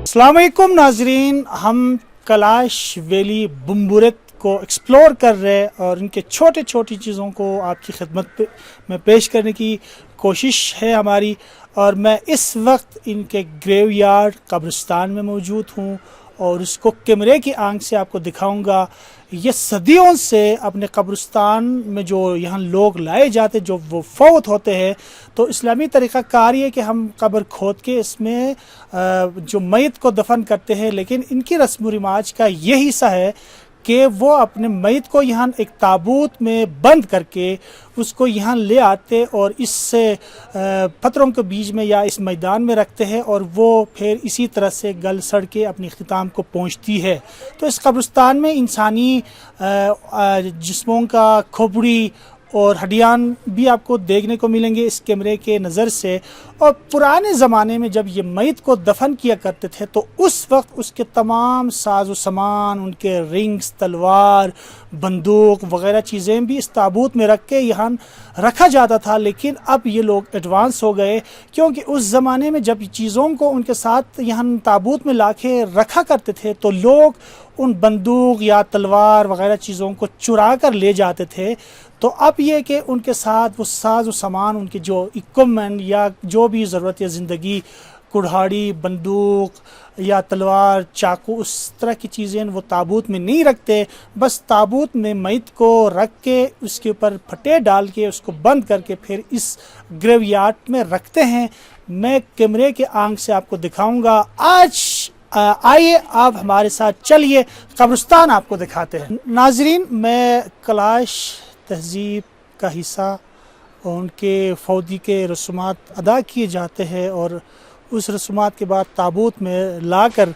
अस्सलाम वालेकुम नाजरीन, हम कैलाश वैली बुम्बुरत को एक्सप्लोर कर रहे हैं और इनके छोटे छोटी चीज़ों को आपकी खिदमत में पेश करने की कोशिश है हमारी। और मैं इस वक्त इनके ग्रेवयार्ड कब्रिस्तान में मौजूद हूँ और उसको कैमरे की आंख से आपको दिखाऊंगा। ये सदियों से अपने कब्रिस्तान में जो यहाँ लोग लाए जाते, जो वो फौत होते हैं, तो इस्लामी तरीक़ा कार ये कि हम कब्र खोद के इसमें जो मैत को दफन करते हैं। लेकिन इनकी रस्म व रिवाज का ये हिस्सा है कि वो अपने मैत को यहाँ एक ताबूत में बंद करके उसको यहाँ ले आते और इससे पत्थरों के बीच में या इस मैदान में रखते हैं और वो फिर इसी तरह से गल सड़ के अपनी इख्तिताम को पहुँचती है। तो इस कब्रिस्तान में इंसानी जिस्मों का खोपड़ी और हड्डियाँ भी आपको देखने को मिलेंगे इस कैमरे के नज़र से। और पुराने ज़माने में जब ये मैत को दफन किया करते थे तो उस वक्त उसके तमाम साजो सामान, उनके रिंग्स, तलवार, बंदूक वगैरह चीज़ें भी इस ताबूत में रख के यहाँ रखा जाता था। लेकिन अब ये लोग एडवांस हो गए, क्योंकि उस ज़माने में जब चीज़ों को उनके साथ यहाँ ताबूत में ला के रखा करते थे तो लोग उन बंदूक या तलवार वगैरह चीज़ों को चुरा कर ले जाते थे। तो अब ये कि उनके साथ वो साज व सामान, उनके जो इक्विपमेंट या जो भी ज़रूरत है ज़िंदगी, कुल्हाड़ी, बंदूक या तलवार, चाकू, उस तरह की चीज़ें वो ताबूत में नहीं रखते। बस ताबूत में मैत को रख के उसके ऊपर फटे डाल के उसको बंद करके फिर इस ग्रेवयार्ड में रखते हैं। मैं कैमरे के आंख से आपको दिखाऊंगा। आज आइए आप हमारे साथ चलिए, कब्रिस्तान आपको दिखाते हैं। नाजरीन, मैं कैलाश तहज़ीब का हिस्सा और उनके फौजी के रस्मात अदा किए जाते हैं और उस रस्मात के बाद ताबूत में लाकर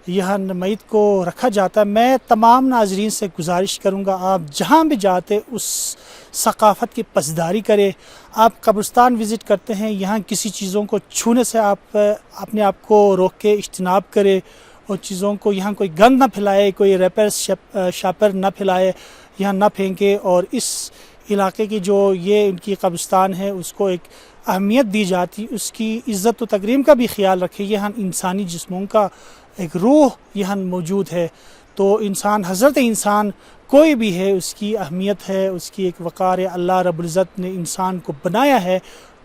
यहाँ मैत को रखा जाता है। मैं तमाम नाजरीन से गुजारिश करूँगा, आप जहाँ भी जाते उस सकाफ़त की पसदारी करें। आप कब्रिस्तान विज़िट करते हैं, यहाँ किसी चीज़ों को छूने से आप अपने आप को रोक के इज्तनाब करें और चीज़ों को यहाँ कोई गंद ना फैलाए, कोई रैपर शापर ना फैलाए, यहाँ ना फेंके। और इस इलाके की जो ये इनकी कब्रिस्तान है उसको एक अहमियत दी जाती, उसकी इज़्ज़त व तकरीम का भी ख्याल रखें। यहाँ इंसानी जिस्मों का एक रूह यहाँ मौजूद है। तो इंसान, हज़रत इंसान कोई भी है, उसकी अहमियत है, उसकी एक वक़ार है। अल्लाह रब्बुल इज़्ज़त ने इंसान को बनाया है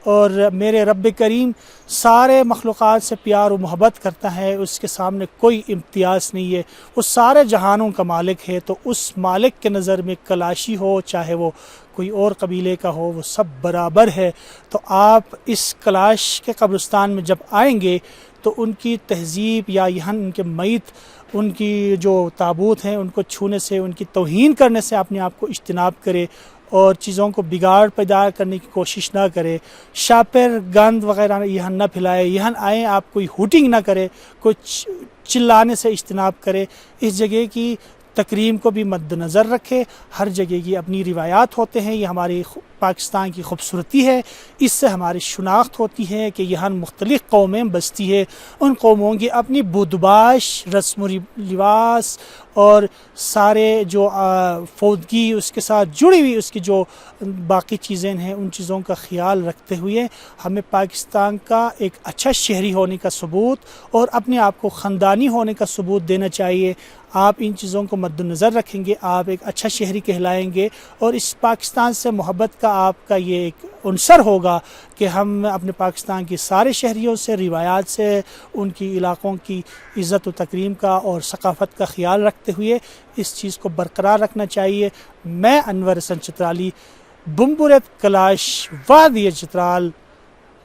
और मेरे रब करीम सारे मखलूक़ात से प्यार और मोहब्बत करता है, उसके सामने कोई इम्तियाज़ नहीं है, वो सारे जहानों का मालिक है। तो उस मालिक के नज़र में कलाशी हो, चाहे वो कोई और कबीले का हो, वो सब बराबर है। तो आप इस कैलाश के कब्रिस्तान में जब आएंगे तो उनकी तहज़ीब या यहाँ उनके मैत, उनकी जो ताबूत हैं, उनको छूने से, उनकी तौहीन करने से अपने आप को इज्तनाब करे और चीज़ों को बिगाड़ पैदा करने की कोशिश ना करे। शापर, गंद वगैरह यहाँ ना फैलाए। यहाँ आए आप कोई हुटिंग ना करे, कोई चिल्लाने से इज्तनाब करे। इस जगह की तकरीम को भी मद्देनज़र रखे। हर जगह की अपनी रिवायात होते हैं, ये हमारी पाकिस्तान की खूबसूरती है। इससे हमारी शनाख्त होती है कि यहाँ मुख्तलिफ़ कौमें बसती है, उन कौमों की अपनी बुदबाश, रस्म व लिबास और सारे जो फौदगी उसके साथ जुड़ी हुई उसकी जो बाकी चीज़ें हैं, उन चीज़ों का ख्याल रखते हुए हमें पाकिस्तान का एक अच्छा शहरी होने का सबूत और अपने आप को ख़ानदानी होने का सबूत देना चाहिए। आप इन चीज़ों को मद्देनज़र रखेंगे, आप एक अच्छा शहरी कहलाएंगे और इस पाकिस्तान से मोहब्बत का आपका ये एक उनसर होगा कि हम अपने पाकिस्तान के सारे शहरियों से, रिवायात से, उनकी इलाक़ों की इज़्ज़त व तकरीम का और सकाफ़त का ख्याल रखते हुए इस चीज़ को बरकरार रखना चाहिए। मैं अनवर हसन चित्राली, बुम्बुरत कैलाश वादी चित्राल,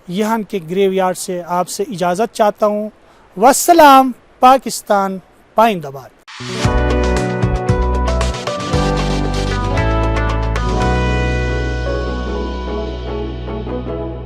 यहाँ के ग्रेवयार्ड से आपसे इजाज़त चाहता हूँ। वस्सलाम, पाकिस्तान पाइंदाबाद।